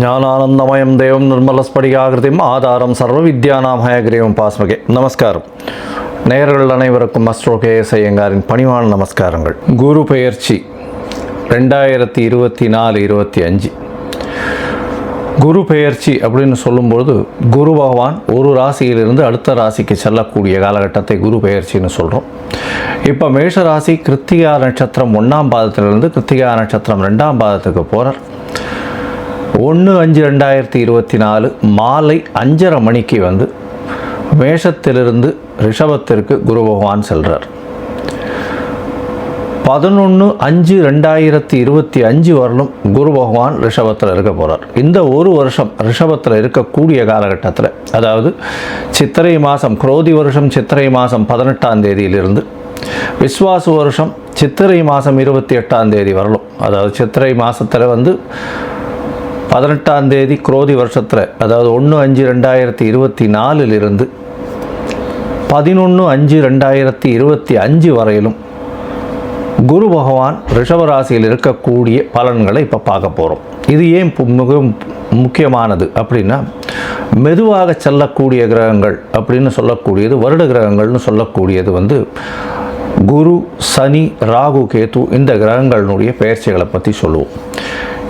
ஞானானந்தமயம் தேவம் நிர்மலஸ்படிகாகிருதிம் ஆதாரம் சர்வ வித்யானாம் ஹயக்ரீவம் பாஸ்மகே. நமஸ்காரம். நேயர்கள் அனைவருக்கும் அஸ்ட்ரோ கேஎஸ் ஐயங்காரின் பணிவான நமஸ்காரங்கள். குரு பெயர்ச்சி 2024-25. குரு பெயர்ச்சி அப்படின்னு சொல்லும்பொழுது குரு பகவான் ஒரு ராசியிலிருந்து அடுத்த ராசிக்கு செல்லக்கூடிய காலகட்டத்தை குரு பெயர்ச்சின்னு சொல்கிறோம். இப்போ மேஷ ராசி கிருத்திகா நட்சத்திரம் 1ஆம் பாதத்திலிருந்து கிருத்திகா நட்சத்திரம் 2ஆம் பாதத்துக்கு போகிறார். 1/5/2024 மாலை 5:30 மணிக்கு வந்து மேஷத்திலிருந்து ரிஷபத்திற்கு குரு பகவான் செல்கிறார். 11/5/2025 வரலும் குரு பகவான் ரிஷபத்தில் இருக்க போகிறார். இந்த ஒரு வருஷம் ரிஷபத்தில் இருக்கக்கூடிய காலகட்டத்தில், அதாவது சித்திரை மாதம், குரோதி வருஷம் சித்திரை மாதம் 18ஆம் தேதியிலிருந்து விஸ்வாசு வருஷம் சித்திரை மாதம் 28ஆம் தேதி வரலும், அதாவது சித்திரை மாதத்தில் வந்து 18ஆம் தேதி குரோதி வருஷத்தில், அதாவது 1/5/2024 11/5/2025 வரையிலும் குரு பகவான் ரிஷபராசியில் இருக்கக்கூடிய பலன்களை இப்போ பார்க்க போகிறோம். இது ஏன் மிக முக்கியமானது அப்படின்னா, மெதுவாக செல்லக்கூடிய கிரகங்கள் அப்படின்னு சொல்லக்கூடியது, வருட கிரகங்கள்னு சொல்லக்கூடியது வந்து குரு, சனி, ராகு, கேது, இந்த கிரகங்களினுடைய பெயர்ச்சிகளை பற்றி சொல்லுவோம்.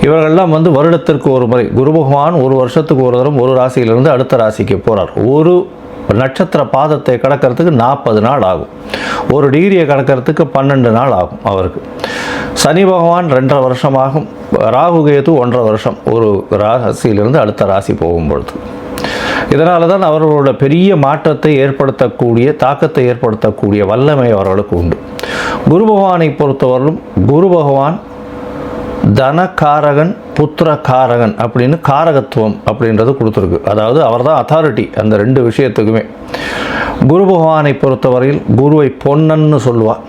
இவர்கள்லாம் வந்து வருடத்திற்கு ஒரு முறை, குரு பகவான் ஒரு வருஷத்துக்கு ஒரு தரம் ஒரு ராசியிலிருந்து அடுத்த ராசிக்கு போகிறார். ஒரு நட்சத்திர பாதத்தை கடக்கிறதுக்கு 40 நாள் ஆகும். ஒரு டிகிரியை கடக்கிறதுக்கு 12 நாள் ஆகும் அவருக்கு. சனி பகவான் 2.5 வருஷமாகும். ராகு கேது 1.5 வருஷம் ஒரு ராசியிலிருந்து அடுத்த ராசி போகும்பொழுது. இதனால தான் அவர்களோட பெரிய மாற்றத்தை ஏற்படுத்தக்கூடிய, தாக்கத்தை ஏற்படுத்தக்கூடிய வல்லமை அவர்களுக்கு உண்டு. குரு பகவானை பொறுத்தவரையிலும் குரு பகவான் தனகாரகன், புத்திரகாரகன் அப்படின்னு காரகத்துவம் அப்படின்றது கொடுத்துருக்கு. அதாவது அவர் தான் அத்தாரிட்டி அந்த 2 விஷயத்துக்குமே. குரு பகவானை பொறுத்தவரையில் குருவை பொன்னன்னு சொல்லுவார்.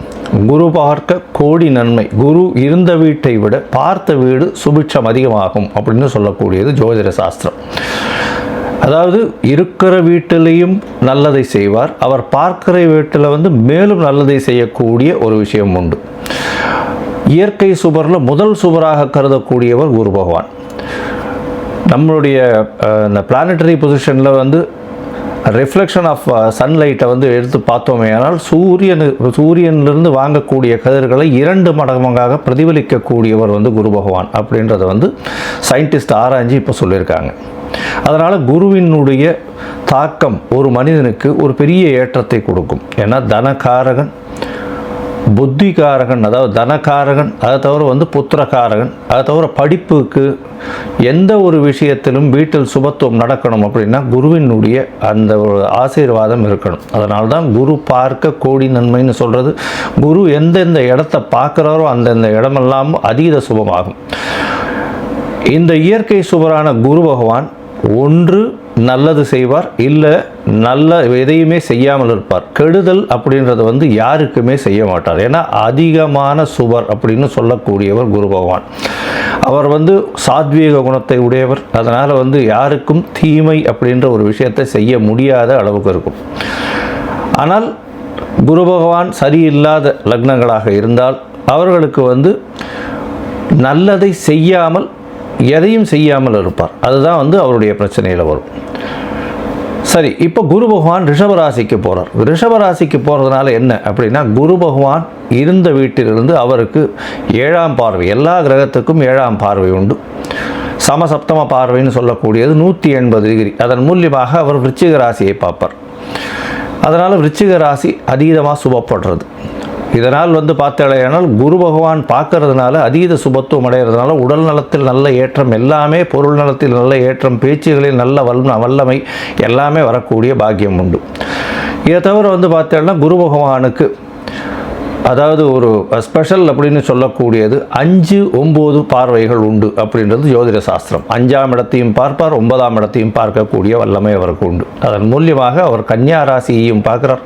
குரு பார்க்க கோடி நன்மை. குரு இருந்த வீட்டை விட பார்த்த வீடு சுபிட்சம் அதிகமாகும் அப்படின்னு சொல்லக்கூடியது ஜோதிட சாஸ்திரம். அதாவது இருக்கிற வீட்டிலையும் நல்லதை செய்வார், அவர் பார்க்கிற வீட்டில் வந்து மேலும் நல்லதை செய்யக்கூடிய ஒரு விஷயம் உண்டு. இயற்கை சுபரில் முதல் சுபராக கருதக்கூடியவர் குரு பகவான். நம்மளுடைய இந்த பிளானட்டரி பொசிஷனில் வந்து ரிஃப்ளெக்ஷன் ஆஃப் சன்லைட்டை வந்து எடுத்து பார்த்தோமே, ஆனால் சூரியனிலிருந்து வாங்கக்கூடிய கதிர்களை 2 மடங்காக பிரதிபலிக்கக்கூடியவர் வந்து குரு பகவான் அப்படின்றத வந்து சயின்டிஸ்ட் ஆராய்ச்சி இப்போ சொல்லியிருக்காங்க. அதனால் குருவினுடைய தாக்கம் ஒரு மனிதனுக்கு ஒரு பெரிய ஏற்றத்தை கொடுக்கும். ஏன்னா தனகாரகன், புத்திகாரகன், அதாவது தனகாரகன், அதை தவிர வந்து புத்திரகாரகன், அதை தவிர படிப்புக்கு எந்த ஒரு விஷயத்திலும் வீட்டில் சுபத்துவம் நடக்கணும் அப்படின்னா குருவினுடைய அந்த ஒரு ஆசீர்வாதம் இருக்கணும். அதனால தான் குரு பார்க்க கோடி நன்மைன்னு சொல்கிறது. குரு எந்தெந்த இடத்த பார்க்குறாரோ அந்தந்த இடமெல்லாம் அதீத சுபமாகும். இந்த இயற்கை சுபரான குரு பகவான் ஒன்று நல்லது செய்வார், இல்லை நல்ல எதையுமே செய்யாமல் இருப்பார். கெடுதல் அப்படின்றது வந்து யாருக்குமே செய்ய மாட்டார். ஏன்னா அதிகமான சுபர் அப்படின்னு சொல்லக்கூடியவர் குரு பகவான். அவர் வந்து சாத்வீக குணத்தை உடையவர். அதனால் வந்து யாருக்கும் தீமை அப்படின்ற ஒரு விஷயத்தை செய்ய முடியாத அளவுக்கு இருக்கும். ஆனால் குரு பகவான் சரியில்லாத லக்னங்களாக இருந்தால் அவர்களுக்கு வந்து நல்லதை செய்யாமல், எதையும் செய்யாமல் இருப்பார். அதுதான் வந்து அவருடைய பிரச்சனையில் வரும். சரி, இப்போ குரு பகவான் ரிஷபராசிக்கு போகிறார். ரிஷபராசிக்கு போகிறதுனால என்ன அப்படின்னா, குரு பகவான் இருந்த வீட்டிலிருந்து அவருக்கு 7ஆம் பார்வை, எல்லா கிரகத்துக்கும் 7ஆம் பார்வை உண்டு. சமசப்தம பார்வைன்னு சொல்லக்கூடியது 180 டிகிரி. அதன் மூலியமாக அவர் விருச்சிக ராசியை பார்ப்பார். அதனால் விருச்சிக ராசி அதீதமாக சுபப்படுறது. இதனால் வந்து பார்த்தாலேயானால் குரு பகவான் பார்க்கறதுனால அதீத சுபத்துவம் அடைகிறதுனால உடல் நலத்தில் நல்ல ஏற்றம், எல்லாமே பொருள் நலத்தில் நல்ல ஏற்றம், பேச்சுகளில் நல்ல வல்லமை எல்லாமே வரக்கூடிய பாக்கியம் உண்டு. இதை தவிர வந்து பார்த்தோம்னா குரு பகவானுக்கு அதாவது ஒரு ஸ்பெஷல் அப்படின்னு சொல்லக்கூடியது 5-9 பார்வைகள் உண்டு அப்படின்றது ஜோதிட சாஸ்திரம். 5ஆம் இடத்தையும் பார்ப்பார், 9ஆம் இடத்தையும் பார்க்கக்கூடிய வல்லமை அவருக்கு உண்டு. அதன் மூலியமாக அவர் கன்னியா ராசியையும் பார்க்குறார்,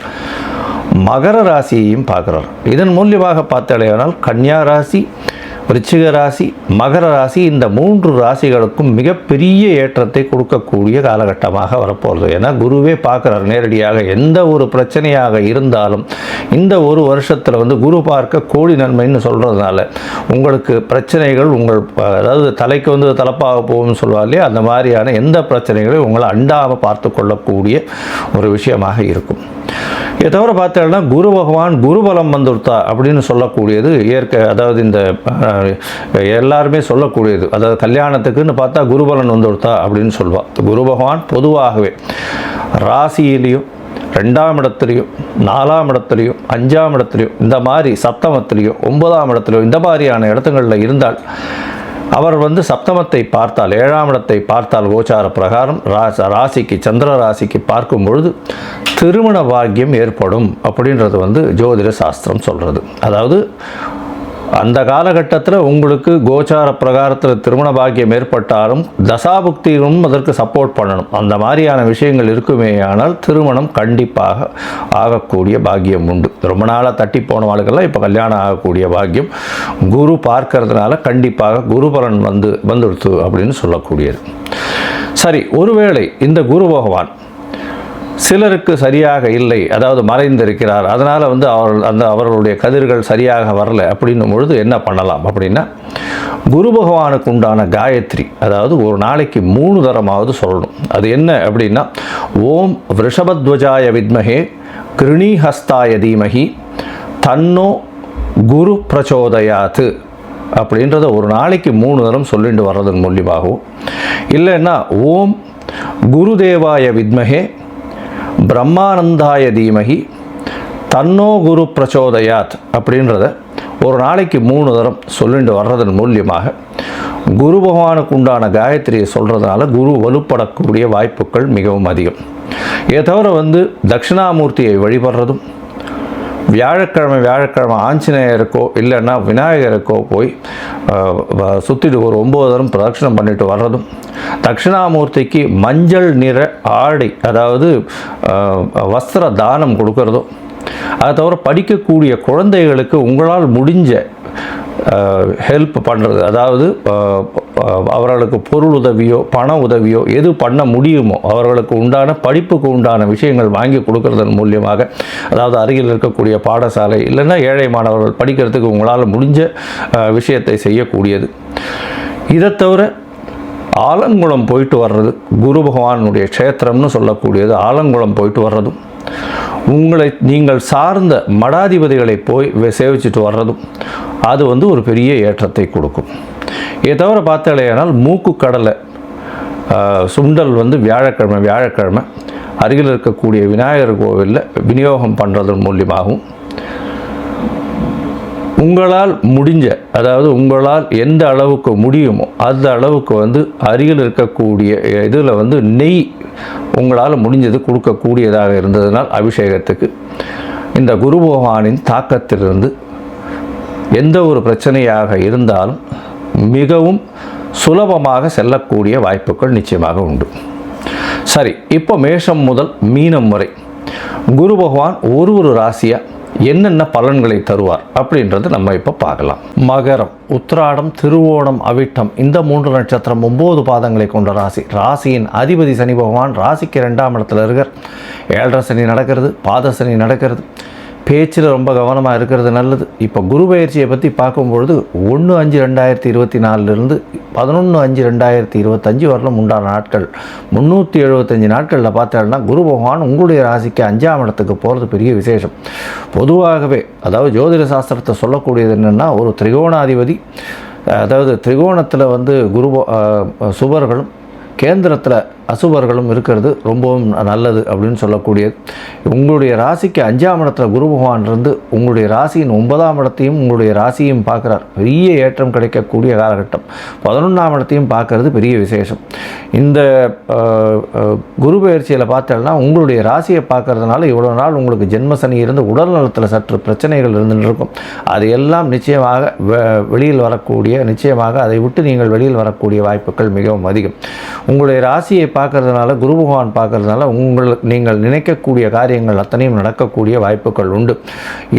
மகர ராசியையும் பார்க்குறார். இதன் மூலியமாக பார்த்தாலேயானால் கன்னியா ராசி, விருச்சிக ராசி, மகர ராசி, இந்த 3 ராசிகளுக்கும் மிகப்பெரிய ஏற்றத்தை கொடுக்கக்கூடிய காலகட்டமாக வரப்போகிறது. ஏன்னா குருவே பார்க்குறார் நேரடியாக. எந்த ஒரு பிரச்சனையாக இருந்தாலும் இந்த ஒரு வருஷத்தில் வந்து குரு பார்க்க கோடி நன்மைன்னு சொல்கிறதுனால உங்களுக்கு பிரச்சனைகள் அதாவது தலைக்கு வந்து தலப்பாக போகும்னு சொல்லுவார் இல்லையா, அந்த மாதிரியான எந்த பிரச்சனைகளையும் உங்களை அண்டாமல் பார்த்து கொள்ளக்கூடிய ஒரு விஷயமாக இருக்கும். இதை தவிர பார்த்தோம்னா குரு பகவான் குருபலம் வந்துடுத்தா அப்படின்னு சொல்லக்கூடியது அதாவது இந்த எல்லாருமே சொல்லக்கூடியது. அதாவது கல்யாணத்துக்குன்னு பார்த்தா குருபலன் வந்துடுத்தா அப்படின்னு சொல்லுவாள். குரு பகவான் பொதுவாகவே ராசியிலையும் 2ஆம் இடத்துலையும் 4ஆம் இடத்துலையும் 5ஆம் இடத்துலையும் இந்த மாதிரி சப்தமத்திலையும் 9ஆம் இடத்துலையும் இந்த மாதிரியான இடத்துங்களில் இருந்தால் அவர் வந்து சப்தமத்தை பார்த்தால் 7ஆம் இடத்தை பார்த்தால் கோச்சார பிரகாரம் ராசிக்கு சந்திர ராசிக்கு பார்க்கும் பொழுது திருமண பாக்கியம் ஏற்படும் அப்படின்றது வந்து ஜோதிட சாஸ்திரம் சொல்கிறது. அதாவது அந்த காலகட்டத்தில் உங்களுக்கு கோச்சார பிரகாரத்தில் திருமண பாக்கியம் ஏற்பட்டாலும் தசாபுக்தியும் அதற்கு சப்போர்ட் பண்ணணும். அந்த மாதிரியான விஷயங்கள் இருக்குமே ஆனால் திருமணம் கண்டிப்பாக ஆகக்கூடிய பாக்கியம் உண்டு. ரொம்ப நாளாக தட்டி போன வாழ்க்கெல்லாம் இப்போ கல்யாணம் ஆகக்கூடிய பாக்கியம் குரு பார்க்கறதுனால கண்டிப்பாக குருபலன் வந்துடுத்து அப்படின்னு சொல்லக்கூடியது. சரி, ஒருவேளை இந்த குரு பகவான் சிலருக்கு சரியாக இல்லை, அதாவது மறைந்திருக்கிறார், அதனால் வந்து அவர்களுடைய கதிர்கள் சரியாக வரல அப்படின்னும் பொழுது என்ன பண்ணலாம் அப்படின்னா, குரு பகவானுக்கு உண்டான காயத்ரி அதாவது ஒரு நாளைக்கு 3 தரமாவது சொல்லணும். அது என்ன அப்படின்னா, ஓம் விருஷபத்வஜாய வித்மஹே கிருணிஹஸ்தாய தீமஹி தன்னோ குரு பிரச்சோதயாத்து அப்படின்றத ஒரு நாளைக்கு 3 தரம் சொல்லிட்டு வர்றதன் மூலியமாகவும், இல்லைன்னா ஓம் குருதேவாய வித்மஹே பிரம்மானந்தாய தீமஹி தன்னோ குரு பிரச்சோதயாத் அப்படின்றத ஒரு நாளைக்கு 3 தரம் சொல்லிட்டு வர்றதன் மூலியமாக குரு பகவானுக்கு உண்டான காயத்ரியை சொல்கிறதுனால குரு வலுப்படக்கூடிய வாய்ப்புகள் மிகவும் அதிகம். இதை தவிர வந்து தட்சிணாமூர்த்தியை வழிபடுறதும், வியாழக்கிழமை ஆஞ்சநேயருக்கோ இல்லைன்னா விநாயகருக்கோ போய் சுற்றிட்டு ஒரு 9 தரம் பிரதட்சணம் பண்ணிட்டு வர்றதும், தட்சிணாமூர்த்திக்கு மஞ்சள் நிற ஆடை அதாவது வஸ்திர தானம் கொடுக்கறதும், அதை தவிர படிக்கக்கூடிய குழந்தைகளுக்கு உங்களால் முடிஞ்ச ஹெல்ப் பண்ணுறது, அதாவது அவர்களுக்கு பொருள் உதவியோ பண உதவியோ எது பண்ண முடியுமோ அவர்களுக்கு உண்டான படிப்புக்கு உண்டான விஷயங்கள் வாங்கி கொடுக்கறதன் மூலியமாக, அதாவது அருகில் இருக்கக்கூடிய பாடசாலை இல்லைன்னா ஏழை மாணவர்கள் படிக்கிறதுக்கு உங்களால் முடிஞ்ச விஷயத்தை செய்யக்கூடியது. இதை தவிர ஆலங்குளம் போயிட்டு வர்றது, குரு பகவானுடைய க்ஷேத்திரம்னு சொல்லக்கூடியது ஆலங்குளம் போயிட்டு வர்றதும், நீங்கள் சார்ந்த மடாதிபதிகளை போய் சேவிச்சுட்டு வர்றதும் அது வந்து ஒரு பெரிய ஏற்றத்தை கொடுக்கும். இதை தவிர பார்த்தாலேயானால் மூக்கு கடலை சுண்டல் வந்து வியாழக்கிழமை அருகில் இருக்கக்கூடிய விநாயகர் கோவிலில் விநியோகம் பண்ணுறதன் மூலியமாகவும், உங்களால் முடிஞ்ச அதாவது உங்களால் எந்த அளவுக்கு முடியுமோ அந்த அளவுக்கு வந்து அருகில் இருக்கக்கூடிய இதில் வந்து நெய் உங்களால் முடிஞ்சது கொடுக்கக்கூடியதாக இருந்ததுனால் அபிஷேகத்துக்கு இந்த குரு பகவானின் தாக்கத்திலிருந்து எந்த ஒரு பிரச்சனையாக இருந்தாலும் மிகவும் சுலபமாக செல்லக்கூடிய வாய்ப்புகள் நிச்சயமாக உண்டு. சரி, இப்போ மேஷம் முதல் மீனம் வரை குரு பகவான் ஒரு ராசியாக என்னென்ன பலன்களை தருவார் அப்படின்றது நம்ம இப்போ பார்க்கலாம். மகரம், உத்திராடம், திருவோணம், அவிட்டம் இந்த 3 நட்சத்திரம் 9 பாதங்களை கொண்ட ராசியின் அதிபதி சனி பகவான் ராசிக்கு 2ஆம் இடத்துல இருக்கார். 7.5 சனி நடக்கிறது, பாத சனி நடக்கிறது. பேச்சில் ரொம்ப கவனமாக இருக்கிறது நல்லது. இப்போ குரு பயிற்சியை பற்றி பார்க்கும்பொழுது 1/5/2024 11/5/2025 வரலும் உண்டான நாட்கள் 375 நாட்களில் பார்த்தோம்னா குரு பகவான் உங்களுடைய ராசிக்கு 5ஆம் இடத்துக்கு போகிறது பெரிய விசேஷம். பொதுவாகவே அதாவது ஜோதிட சாஸ்திரத்தை சொல்லக்கூடியது என்னென்னா, ஒரு திரிகோணாதிபதி அதாவது திரிகோணத்தில் வந்து சுபர்களும் கேந்திரத்தில் அசுபர்களும் இருக்கிறது ரொம்பவும் நல்லது அப்படின்னு சொல்லக்கூடியது. உங்களுடைய ராசிக்கு 5ஆம் இடத்துல குரு பகவான் இருந்து உங்களுடைய ராசியின் 9ஆம் இடத்தையும் உங்களுடைய ராசியையும் பார்க்குறார். பெரிய ஏற்றம் கிடைக்கக்கூடிய காலகட்டம். 11ஆம் இடத்தையும் பார்க்கறது பெரிய விசேஷம். இந்த குரு பயிற்சியில் பார்த்தோம்னா உங்களுடைய ராசியை பார்க்கறதுனால இவ்வளோ நாள் உங்களுக்கு ஜென்மசனி இருந்து உடல் நலத்தில் சற்று பிரச்சனைகள் இருந்துட்டு இருக்கும். அதையெல்லாம் நிச்சயமாக நிச்சயமாக அதை விட்டு நீங்கள் வெளியில் வரக்கூடிய வாய்ப்புகள் மிகவும் அதிகம். உங்களுடைய ராசியை பார்க்கறதுனால, குரு பகவான் பார்க்கறதுனால நீங்கள் நினைக்கக்கூடிய காரியங்கள் அத்தனையும் நடக்கக்கூடிய வாய்ப்புகள் உண்டு.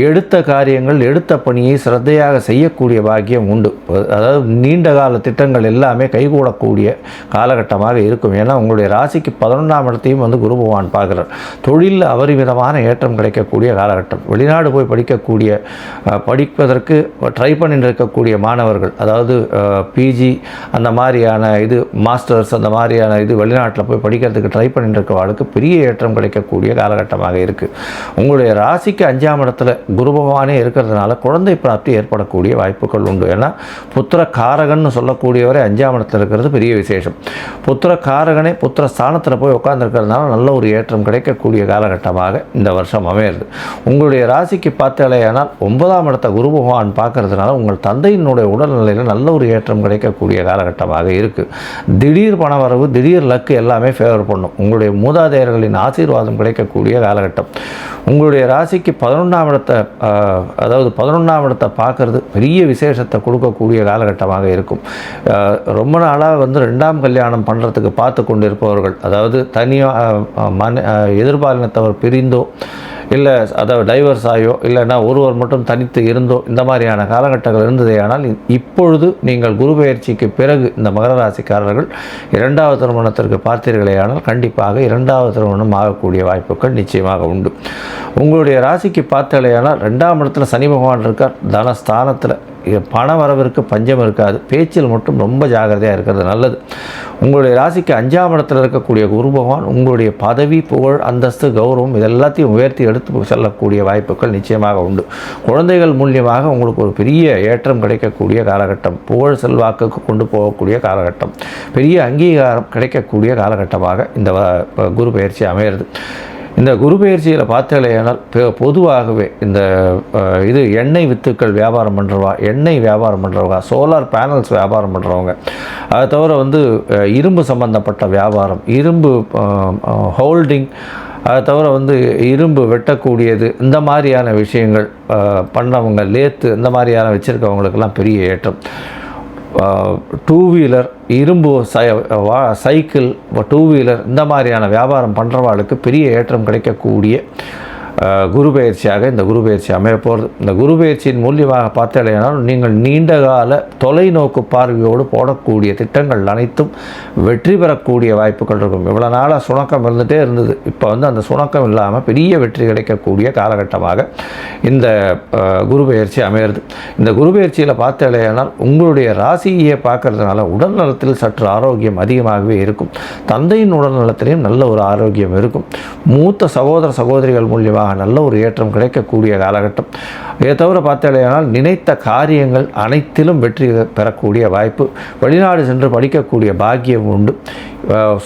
எடுத்த காரியங்கள், எடுத்த பணியை சிரத்தையாக செய்யக்கூடிய பாக்கியம் உண்டு. அதாவது நீண்ட கால திட்டங்கள் எல்லாமே கைகூடக்கூடிய காலகட்டமாக இருக்கும். ஏன்னா உங்களுடைய ராசிக்கு 11ஆம் இடத்தையும் வந்து குரு பகவான் பார்க்குறார். தொழிலில் அபரிமிதமான ஏற்றம் கிடைக்கக்கூடிய காலகட்டம். வெளிநாடு போய் படிப்பதற்கு ட்ரை பண்ணிட்டு இருக்கக்கூடிய மாணவர்கள், அதாவது பிஜி அந்த மாதிரியான மாஸ்டர்ஸ் அந்த மாதிரியான வெளிநாட்டில் போய் படிக்கிறதுக்கு ட்ரை பண்ணிட்டு இருக்கவாளுக்கு பெரிய ஏற்றம் கிடைக்கக்கூடிய காலகட்டமாக இருக்குது. உங்களுடைய ராசிக்கு 5ஆம் இடத்துல குரு பகவானே இருக்கிறதுனால குழந்தை பிராப்தி ஏற்படக்கூடிய வாய்ப்புகள் உண்டு. ஏன்னா புத்திர காரகன்னு சொல்லக்கூடியவரை 5ஆம் இடத்துல இருக்கிறது பெரிய விசேஷம். புத்திர காரகனே புத்திர ஸ்தானத்தில் போய் உட்கார்ந்துருக்கிறதுனால நல்ல ஒரு ஏற்றம் கிடைக்கக்கூடிய காலகட்டமாக இந்த வருஷம் அமையிறது. உங்களுடைய ராசிக்கு பார்த்தாலேயானால் 9ஆம் இடத்தை குரு பகவான் பார்க்கறதுனால உங்கள் தந்தையினுடைய உடல்நிலையில் நல்ல ஒரு ஏற்றம் கிடைக்கக்கூடிய காலகட்டமாக இருக்குது. திடீர் பணவரவு, திடீர் லக்கு எல்லாமே ஃபேவர் பண்ணும். உங்களுடைய மூதாதையர்களின் ஆசீர்வாதம் கிடைக்கக்கூடிய காலகட்டம். உங்களுடைய ராசிக்கு 11ஆம் இடத்தை, அதாவது 11ஆம் இடத்தை பார்க்கறது பெரிய விசேஷத்தை கொடுக்கக்கூடிய காலகட்டமாக இருக்கும். ரொம்ப நாளாக வந்து 2ஆம் கல்யாணம் பண்ணுறதுக்கு பார்த்து கொண்டு இருப்பவர்கள், அதாவது தனியாக எதிர்பாலினத்தவர் பிரிந்தோ இல்லை அதாவது டைவர்ஸ் ஆகியோ இல்லைன்னா ஒருவர் மட்டும் தனித்து இருந்தோ இந்த மாதிரியான காலகட்டங்கள் இருந்ததே. ஆனால் இப்பொழுது நீங்கள் குரு பெயர்ச்சிக்கு பிறகு இந்த மகர ராசிக்காரர்கள் 2வது திருமணத்திற்கு பார்த்தீர்களேயானால் கண்டிப்பாக 2வது திருமணம் ஆகக்கூடிய வாய்ப்புகள் நிச்சயமாக உண்டு. உங்களுடைய ராசிக்கு பார்த்தாலேயானால் 2ஆம் இடத்துல சனி பகவான் இருக்கார். தனஸ்தானத்தில் பண வரவிற்கு பஞ்சம் இருக்காது. பேச்சில் மட்டும் ரொம்ப ஜாகிரதையாக இருக்கிறது நல்லது. உங்களுடைய ராசிக்கு 5ஆம் இடத்தில் இருக்கக்கூடிய குரு பகவான் உங்களுடைய பதவி, புகழ், அந்தஸ்து, கௌரவம் இதெல்லாத்தையும் உயர்த்தி எடுத்து செல்லக்கூடிய வாய்ப்புகள் நிச்சயமாக உண்டு. குழந்தைகள் மூலியமாக உங்களுக்கு ஒரு பெரிய ஏற்றம் கிடைக்கக்கூடிய காலகட்டம். புகழ் செல்வாக்குக்கு கொண்டு போகக்கூடிய காலகட்டம். பெரிய அங்கீகாரம் கிடைக்கக்கூடிய காலகட்டமாக இந்த குரு பெயர்ச்சி அமையிறது. இந்த குரு பெயர்ச்சியில் பார்த்தாலேயானால் பொதுவாகவே இந்த எண்ணெய் வித்துக்கள் வியாபாரம் பண்ணுறவா, எண்ணெய் வியாபாரம் பண்ணுறவங்க, சோலார் பேனல்ஸ் வியாபாரம் பண்ணுறவங்க, அதை தவிர வந்து இரும்பு சம்பந்தப்பட்ட வியாபாரம், இரும்பு ஹோல்டிங், அதை தவிர வந்து இரும்பு வெட்டக்கூடியது, இந்த மாதிரியான விஷயங்கள் பண்ணவங்க, லேத்து இந்த மாதிரியான வச்சுருக்கவங்களுக்கெல்லாம் பெரிய ஏற்றம். 2 வீலர், இரும்பு சைக்கிள், 2 வீலர் இந்த மாதிரியான வியாபாரம் பண்ணுறவாளுக்கு பெரிய ஏற்றம் கிடைக்கக்கூடிய குரு பெயர்ச்சியாக இந்த குரு பெயர்ச்சி அமைய போகிறது. இந்த குரு பெயர்ச்சியின் மூலியமாக பார்த்தாலேனால் நீங்கள் நீண்ட கால தொலைநோக்கு பார்வையோடு போடக்கூடிய திட்டங்கள் அனைத்தும் வெற்றி பெறக்கூடிய வாய்ப்புகள் இருக்கும். இவ்வளோ நாளாக சுணக்கம் இருந்துகிட்டே இருந்தது. இப்போ வந்து அந்த சுணக்கம் இல்லாமல் பெரிய வெற்றி கிடைக்கக்கூடிய காலகட்டமாக இந்த குரு பெயர்ச்சி அமையிறது. இந்த குரு பெயர்ச்சியில் பார்த்தாலேனால் உங்களுடைய ராசியை பார்க்கறதுனால உடல் நலத்தில் சற்று ஆரோக்கியம் அதிகமாகவே இருக்கும். தந்தையின் உடல் நலத்திலையும் நல்ல ஒரு ஆரோக்கியம் இருக்கும். மூத்த சகோதர சகோதரிகள் மூலியமாக நல்ல ஒரு ஏற்றம் கிடைக்கக்கூடிய காலகட்டம். இதை தவிர பார்த்தாலேயானால் நினைத்த காரியங்கள் அனைத்திலும் வெற்றி பெறக்கூடிய வாய்ப்பு. வெளிநாடு சென்று படிக்கக்கூடிய பாக்கியம் உண்டு.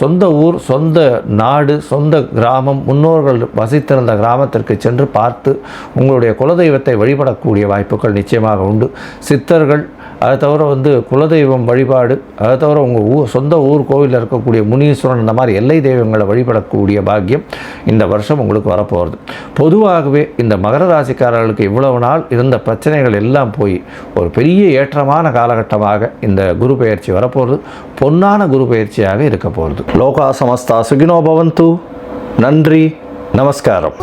சொந்த ஊர், சொந்த நாடு, சொந்த கிராமம், முன்னோர்கள் வசித்திருந்த கிராமத்திற்கு சென்று பார்த்து உங்களுடைய குலதெய்வத்தை வழிபடக்கூடிய வாய்ப்புகள் நிச்சயமாக உண்டு. சித்தர்கள், அதை தவிர வந்து குலதெய்வம் வழிபாடு, அதை தவிர உங்கள் சொந்த ஊர் கோவிலில் இருக்கக்கூடிய முனீஸ்வரன், இந்த மாதிரி எல்லை தெய்வங்களை வழிபடக்கூடிய பாக்கியம் இந்த வருஷம் உங்களுக்கு வரப்போகிறது. பொதுவாகவே இந்த மகர ராசிக்காரர்களுக்கு இவ்வளவு நாள் இருந்த பிரச்சனைகள் எல்லாம் போய் ஒரு பெரிய ஏற்றமான காலகட்டமாக இந்த குரு பெயர்ச்சி வரப்போகிறது. பொன்னான குரு பெயர்ச்சியாக இருக்க போகிறது. லோகா சமஸ்தா சுகினோ பவந்து. நன்றி, நமஸ்காரம்.